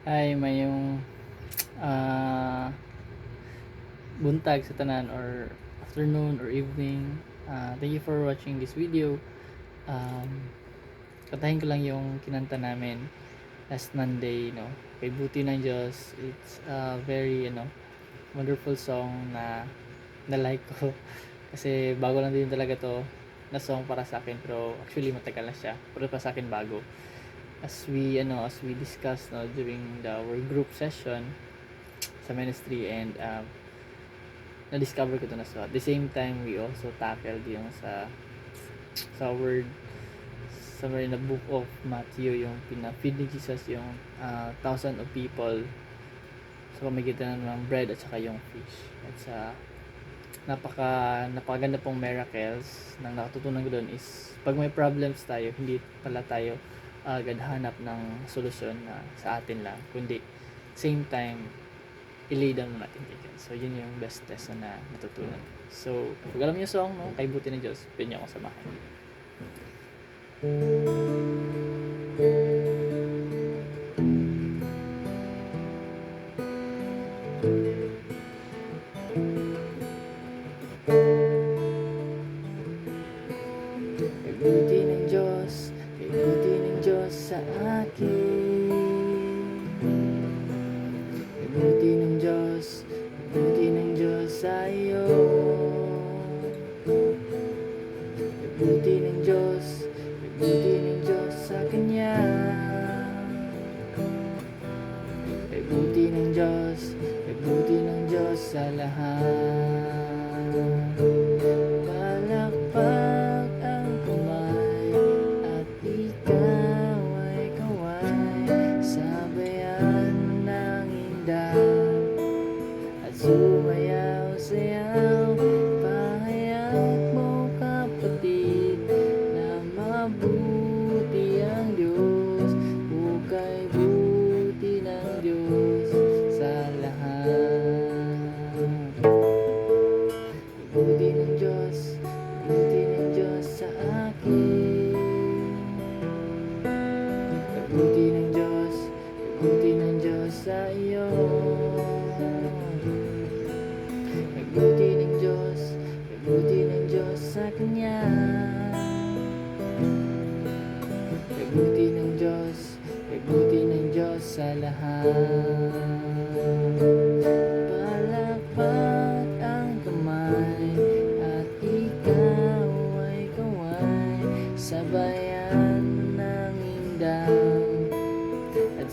Hi, mayong ah, buntag sa tanan or afternoon or evening. Thank you for watching this video. Katahin ko lang yung kinanta namin last Monday, no. Kay Buti ng Diyos. It's a very, wonderful song na like ko. Kasi bago lang din talaga to na song para sa akin, pero actually matagal na siya. Pero pa sa akin bago. As we discussed, no, during our group session sa ministry, and na-discover ko to na, so at the same time we also tackled yung sa word somewhere in the book of Matthew, yung pina-feed ni Jesus yung thousand of people sa pamagitan ng bread at saka yung fish. At sa napakaganda pong miracles nang natutunan ko doon is pag may problems tayo, hindi pala tayo agad hanap ng solusyon na sa atin lang, kundi same time i-lay down mo natin kay God. So yun yung best lesson na natutunan. So kung alam niyo song, no, Kay Buti ng Diyos, pwede niyo akong samahan. Kay buti ng Diyos, kay buti ng Diyos sa akin. Kay buti ng Diyos, kay buti ng Diyos sa iyo. Kay buti ng Diyos, kay buti ng Diyos sa Kanya. Kay buti ng Diyos, kay buti ng Diyos sa lahat. Palakpak ang kamay at ikaw ay kaway, sabayan ng indah at sumayaw-sayaw. Pahayag mo kapatid na mabuti ang Diyos, hukay buti ng Diyos sa lahat. Buti ng Diyos, buti ng Diyos sa akin. Buti ng Diyos, buti ng Diyos sa iyo. Buti ng Diyos, buti ng Diyos sa Kanya. Buti ng Diyos, buti ng Diyos sa lahat. Palakpak ang kamay at ikaw ay kaway, sabayan ng indang at